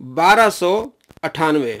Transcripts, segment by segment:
1298,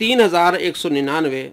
3199।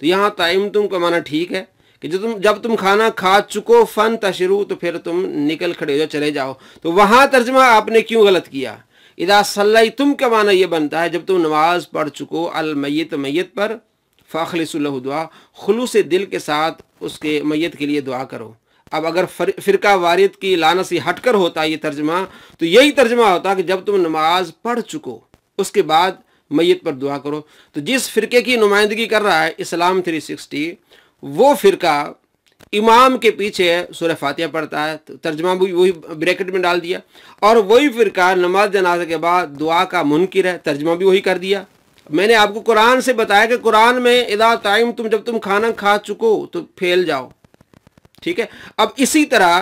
تو یہاں طعیم تم کا معنی ٹھیک ہے کہ جب تم کھانا کھا چکو فن تشرو تو پھر تم نکل کھڑے ہو چلے جاؤ، تو وہاں ترجمہ آپ نے کیوں غلط کیا؟ اذا صلیتم کا معنی یہ بنتا ہے جب تم نماز پڑھ چکو المیت میت پر فاخلصوا لہ دعا، خلوص دل کے ساتھ اس کے میت کے لیے دعا کرو۔ اب اگر فرقہ واریت کی لعنت سے ہٹ کر ہوتا یہ ترجمہ تو یہی ترجمہ ہوتا کہ جب تم نماز پڑھ چکو اس کے بعد میت پر دعا کرو۔ تو جس فرقے کی نمائندگی کر رہا ہے اسلام 360، وہ فرقہ امام کے پیچھے سورہ فاتحہ پڑھتا ہے، تو ترجمہ بھی وہی بریکٹ میں ڈال دیا، اور وہی فرقہ نماز جنازہ کے بعد دعا کا منکر ہے، ترجمہ بھی وہی کر دیا۔ میں نے آپ کو قرآن سے بتایا کہ قرآن میں اذا طعیم تم جب تم کھانا کھا چکو تو پھیل جاؤ، ٹھیک ہے۔ اب اسی طرح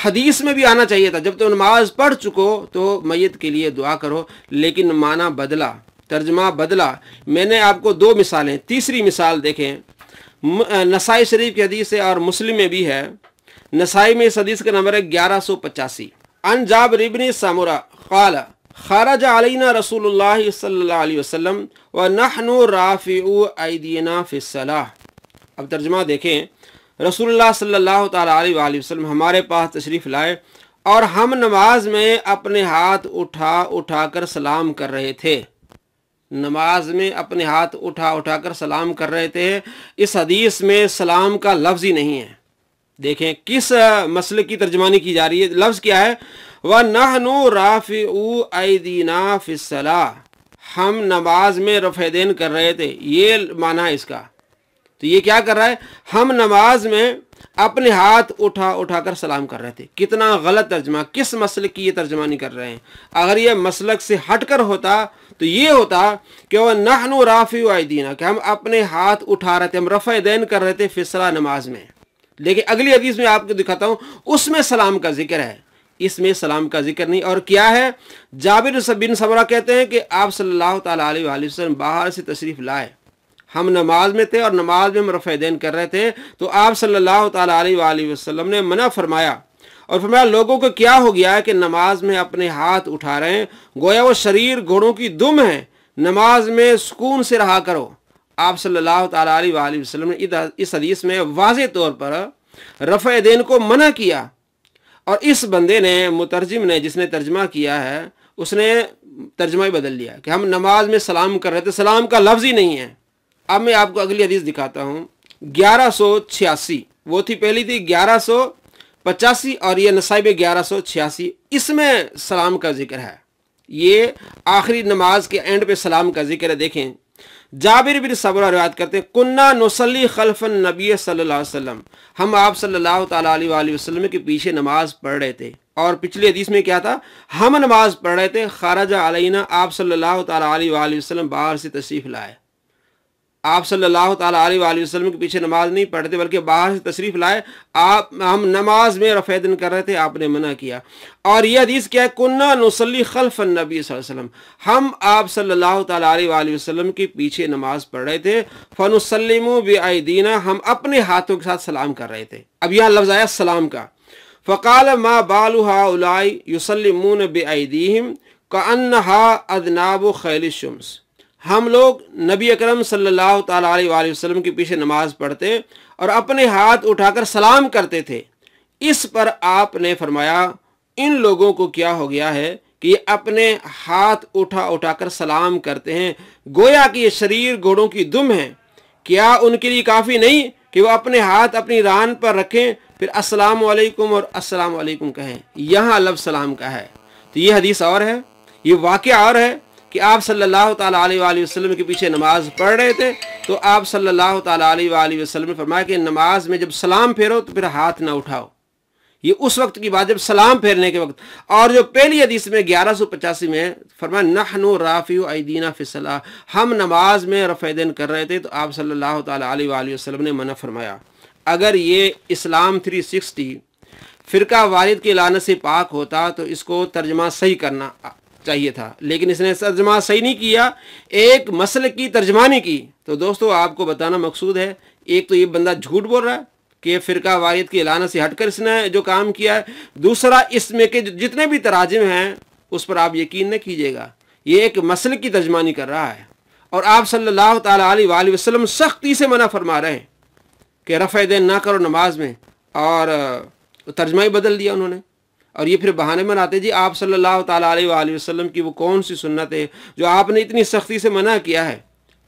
حدیث میں بھی آنا چاہیے تھا جب تم نماز پڑھ چکو تو میت کے لیے دعا کرو، لیکن معنی بدلا، ترجمہ بدلا۔ میں نے آپ کو 2 مثالیں، تیسری مثال دیکھیں، نسائی شریف کی حدیث ہے اور مسلم میں بھی ہے۔ نسائی میں اس حدیث کا نمبر ہے 1185۔ عن جابر بن سمرہ قال خرج علینا رسول اللہ صلی اللہ علیہ وسلم ونحن رافعو ایدینا فی الصلاۃ۔ اب ترجمہ دیکھیں، رسول اللہ صلی اللہ تعالیٰ علیہ وآلہ وسلم ہمارے پاس تشریف لائے اور ہم نماز میں اپنے ہاتھ اٹھا کر سلام کر رہے تھے۔ نماز میں اپنے ہاتھ اٹھا کر سلام کر رہے تھے۔ اس حدیث میں سلام کا لفظ ہی نہیں ہے۔ دیکھیں کس مسلک کی ترجمانی کی جا رہی ہے، لفظ کیا ہے؟ وَنَحْنُ رَافِعُو أَيْدِينَا فِي الصَّلَاةِ، ہم نماز میں رفع دین کر رہے تھے، یہ معنی ہے اس کا۔ تو یہ کیا کر رہا ہے؟ ہم نماز میں اپنے ہاتھ اٹھا کر سلام کر رہے تھے۔ کتنا غلط ترجمہ، کس مسلک کی یہ ترجمانی کر رہے ہیں؟ اگر یہ مسلک سے ہٹ کر ہوتا تو یہ ہوتا کہ وہ نحن رافعو ایدینا، کہ ہم اپنے ہاتھ اٹھا رہے تھے، ہم رفع دین کر رہے تھے فی الصلاۃ، نماز میں۔ لیکن اگلی حدیث میں آپ کو دکھاتا ہوں، اس میں سلام کا ذکر ہے، اس میں سلام کا ذکر نہیں۔ اور کیا ہے؟ جابر بن سمرہ کہتے ہیں کہ آپ صلی اللہ تعالیٰ علیہ وآلہ وسلم باہر سے تشریف لائے، ہم نماز میں تھے اور نماز میں ہم رفع دین کر رہے تھے، تو آپ صلی اللہ تعالیٰ علیہ وآلہ وسلم نے منع فرمایا اور فرمایا لوگوں کو کیا ہو گیا ہے کہ نماز میں اپنے ہاتھ اٹھا رہے ہیں، گویا وہ شریر گھوڑوں کی دم ہے، نماز میں سکون سے رہا کرو۔ آپ صلی اللہ تعالیٰ علیہ وآلہ وسلم نے اس حدیث میں واضح طور پر رفع دین کو منع کیا، اور اس بندے نے، مترجم نے، جس نے ترجمہ کیا ہے، اس نے ترجمہ ہی بدل لیا کہ ہم نماز میں سلام کر رہے تھے، سلام کا لفظ ہی نہیں ہے۔ اب میں آپ کو اگلی حدیث دکھاتا ہوں، 1186، وہ تھی پہلی تھی 1185 اور یہ نسائی میں 1186، اس میں سلام کا ذکر ہے، یہ آخری نماز کے اینڈ پہ سلام کا ذکر ہے۔ دیکھیں جابر بن سمرہ روایت کرتے ہیں، کننا نصلی خلف النبی صلی اللہ علیہ وسلم، ہم آپ صلی اللہ تعالیٰ علیہ وآلہ وسلم کے پیچھے نماز پڑھ رہے تھے، اور پچھلی حدیث میں کیا تھا؟ ہم نماز پڑھ رہے تھے، خرج علینا، آپ صلی اللہ تعالیٰ علیہ وآلہ وسلم باہر سے تشریف لائے۔ آپ صلی اللہ تعالیٰ علیہ وآلہ وسلم کے پیچھے نماز نہیں پڑھتے بلکہ باہر سے تشریف لائے، ہم نماز میں رفع دین کر رہے تھے، آپ نے منع کیا۔ اور یہ حدیث کیا ہے؟ کننا نصلی خلف النبی صلی اللہ علیہ وسلم، ہم آپ صلی اللہ تعالیٰ علیہ وآلہ وسلم کے پیچھے نماز پڑھ رہے تھے، فنسلم بایدینا، ہم اپنے ہاتھوں کے ساتھ سلام کر رہے تھے۔ اب یہاں لفظ آیا سلام کا، فقال ما بال هؤلاء یسلمون بایدیہم کأنها اذناب خیل الشمس، ہم لوگ نبی اکرم صلی اللہ تعالیٰ علیہ وآلہ وسلم کے پیچھے نماز پڑھتے اور اپنے ہاتھ اٹھا کر سلام کرتے تھے۔ اس پر آپ نے فرمایا ان لوگوں کو کیا ہو گیا ہے کہ یہ اپنے ہاتھ اٹھا کر سلام کرتے ہیں، گویا کہ یہ شریر گھوڑوں کی دم ہے، کیا ان کے لیے کافی نہیں کہ وہ اپنے ہاتھ اپنی ران پر رکھیں پھر السلام علیکم اور السلام علیکم کہیں؟ یہاں لفظ سلام کا ہے۔ تو یہ حدیث اور ہے، یہ واقعہ اور ہے کہ آپ صلی اللہ تعالیٰ علیہ وآلہ وسلم کے پیچھے نماز پڑھ رہے تھے، تو آپ صلی اللہ تعالیٰ علیہ وآلہ وسلم نے فرمایا کہ نماز میں جب سلام پھیرو تو پھر ہاتھ نہ اٹھاؤ۔ یہ اس وقت کی بات جب سلام پھیرنے کے وقت۔ اور جو پہلی حدیث میں 1185 میں فرمایا نحن رافعو ایدینا فی الصلاۃ، ہم نماز میں رفع دین کر رہے تھے، تو آپ صلی اللہ تعالیٰ علیہ وآلہ وسلم نے منع فرمایا۔ اگر یہ اسلام 360 فرقہ واحد کی لعنت سے پاک ہوتا تو اس کو ترجمہ صحیح کرنا چاہیے تھا، لیکن اس نے ترجمہ صحیح نہیں کیا، ایک مسلک کی ترجمانی کی۔ تو دوستو آپ کو بتانا مقصود ہے، ایک تو یہ بندہ جھوٹ بول رہا ہے کہ فرقہ واحد کی لعنت سے ہٹ کر اس نے جو کام کیا ہے، دوسرا اس میں کے جتنے بھی تراجم ہیں اس پر آپ یقین نہ کیجیے گا، یہ ایک مسلک کی ترجمانی کر رہا ہے، اور آپ صلی اللہ تعالیٰ علیہ وآلہ وسلم سختی سے منع فرما رہے ہیں کہ رفع دین نہ کرو نماز میں، اور ترجمہ ہی بدل دیا انہوں نے، اور یہ پھر بہانے بناتے جی آپ صلی اللہ تعالیٰ علیہ وآلہ وسلم کی وہ کون سی سنت ہے جو آپ نے اتنی سختی سے منع کیا ہے؟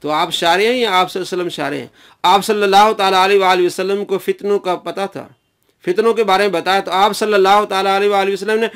تو آپ شارع ہیں یا آپ صلی اللہ علیہ وسلم شارع ہیں؟ آپ صلی اللہ تعالیٰ علیہ وآلہ وسلم کو فتنوں کا پتہ تھا، فتنوں کے بارے میں بتایا، تو آپ صلی اللہ تعالیٰ علیہ وآلہ وسلم نے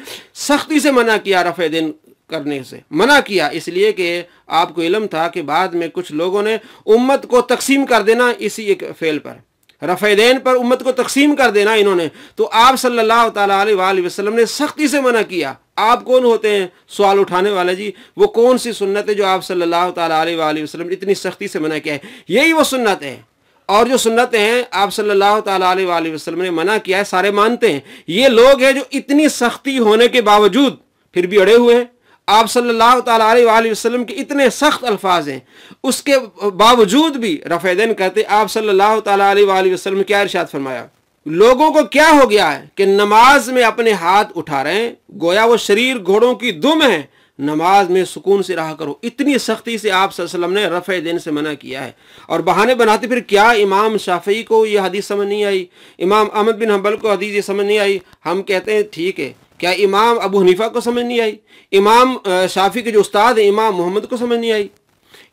سختی سے منع کیا، رفع دین کرنے سے منع کیا، اس لیے کہ آپ کو علم تھا کہ بعد میں کچھ لوگوں نے امت کو تقسیم کر دینا اسی ایک فعل پر، رفع دین پر امت کو تقسیم کر دینا انہوں نے، تو آپ صلی اللہ تعالیٰ علیہ وآلہ وسلم نے سختی سے منع کیا۔ آپ کون ہوتے ہیں سوال اٹھانے والے جی؟ وہ کون سی سنت ہے جو آپ صلی اللہ تعالیٰ علیہ وآلہ وسلم نے اتنی سختی سے منع کیا ہے؟ یہی وہ سنت ہے، اور جو سنتیں ہیں آپ صلی اللہ تعالیٰ علیہ وآلہ وسلم نے منع کیا ہے سارے مانتے ہیں۔ یہ لوگ ہیں جو اتنی سختی ہونے کے باوجود پھر بھی اڑے ہوئے ہیں، آپ صلی اللہ تعالیٰ علیہ وآلہ وسلم کے اتنے سخت الفاظ ہیں، اس کے باوجود بھی رفع دین کرتے۔ آپ صلی اللہ تعالیٰ علیہ وآلہ وسلم نے کیا ارشاد فرمایا؟ لوگوں کو کیا ہو گیا ہے کہ نماز میں اپنے ہاتھ اٹھا رہے ہیں گویا وہ شریر گھوڑوں کی دم ہے، نماز میں سکون سے رہا کرو۔ اتنی سختی سے آپ صلی اللہ علیہ وسلم نے رفع دین سے منع کیا ہے، اور بہانے بناتے پھر کیا امام شافعی کو یہ حدیث سمجھ نہیں آئی، امام احمد بن حنبل کو حدیث یہ سمجھ نہیں آئی؟ ہم کہتے ہیں ٹھیک ہے، کیا امام ابو حنیفہ کو سمجھ نہیں آئی؟ امام شافعی کے جو استاد ہیں امام محمد کو سمجھ نہیں آئی؟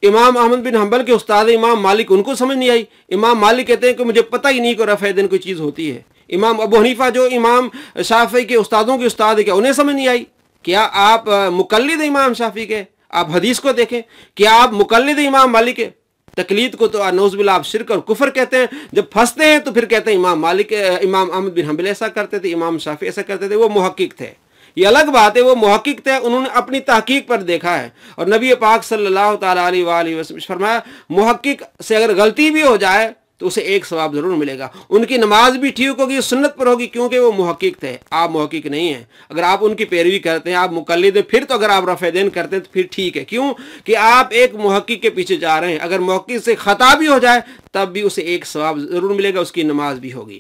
امام احمد بن حنبل کے استاد امام مالک ان کو سمجھ نہیں آئی؟ امام مالک کہتے ہیں کہ مجھے پتہ ہی نہیں کہ رفع دین کوئی چیز ہوتی ہے۔ امام ابو حنیفہ جو امام شافعی کے استادوں کے استاد ہے، کیا انہیں سمجھ نہیں آئی؟ کیا آپ مقلد امام شافعی کے؟ آپ حدیث کو دیکھیں، کیا آپ مقلد امام مالک کے؟ تقلید کو تو نعوذ باللہ آپ شرک اور کفر کہتے ہیں، جب پھنستے ہیں تو پھر کہتے ہیں امام مالک امام احمد بن حنبل ایسا کرتے تھے، امام شافعی ایسا کرتے تھے۔ وہ محقق تھے، یہ الگ بات ہے، وہ محقق تھے، انہوں نے اپنی تحقیق پر دیکھا ہے، اور نبی پاک صلی اللہ تعالیٰ علیہ وآلہ وسلم فرمایا محقق سے اگر غلطی بھی ہو جائے تو اسے ایک ثواب ضرور ملے گا، ان کی نماز بھی ٹھیک ہوگی، سنت پر ہوگی، کیونکہ وہ محقق تھے، آپ محقق نہیں ہیں۔ اگر آپ ان کی پیروی کرتے ہیں، آپ مقلد ہیں، پھر تو اگر آپ رفع دین کرتے ہیں تو پھر ٹھیک ہے، کیوں کہ آپ ایک محقق کے پیچھے جا رہے ہیں، اگر محقق سے خطا بھی ہو جائے تب بھی اسے ایک ثواب ضرور ملے گا، اس کی نماز بھی ہوگی،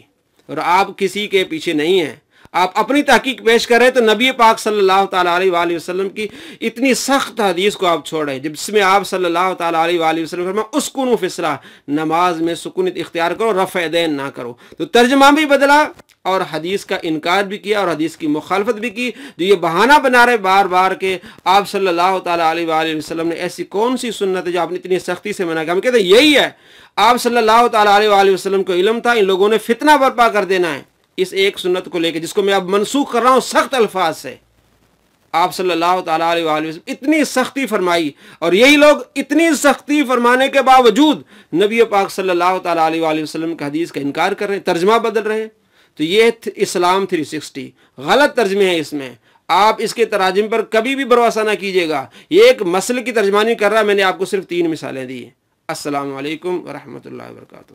اور آپ کسی کے پیچھے نہیں ہیں، آپ اپنی تحقیق پیش کر رہے ہیں۔ تو نبی پاک صلی اللہ تعالیٰ علیہ وآلہ وسلم کی اتنی سخت حدیث کو آپ چھوڑ رہے ہیں جس میں آپ صلی اللہ تعالیٰ علیہ وآلہ وسلم فرمایا اسکنوا فی الصلاۃ، نماز میں سکونت اختیار کرو، رفع دین نہ کرو۔ تو ترجمہ بھی بدلا اور حدیث کا انکار بھی کیا اور حدیث کی مخالفت بھی کی، جو یہ بہانہ بنا رہے بار بار کہ آپ صلی اللہ تعالیٰ علیہ وآلہ وسلم نے ایسی کون سی سنت ہے جو آپ نے اتنی سختی سے منع کیا؟ ہم کہتے ہیں یہی ہے، آپ صلی اللہ تعالیٰ علیہ وآلہ وسلم کو علم تھا ان لوگوں نے فتنہ برپا کر دینا ہے اس ایک سنت کو لے کے، جس کو میں اب منسوخ کر رہا ہوں سخت الفاظ سے۔ آپ صلی اللہ تعالیٰ علیہ وآلہ وسلم اتنی سختی فرمائی، اور یہی لوگ اتنی سختی فرمانے کے باوجود نبی پاک صلی اللہ تعالیٰ علیہ وآلہ وسلم کی حدیث کا انکار کر رہے ہیں، ترجمہ بدل رہے ہیں۔ تو یہ اسلام 360 غلط ترجمے ہیں، اس میں آپ اس کے تراجم پر کبھی بھی بھروسہ نہ کیجیے گا، یہ ایک مسئلے کی ترجمانی کر رہا ہے۔ میں نے آپ کو صرف 3 مثالیں دی ہیں۔ السلام علیکم ورحمۃ اللہ وبرکاتہ۔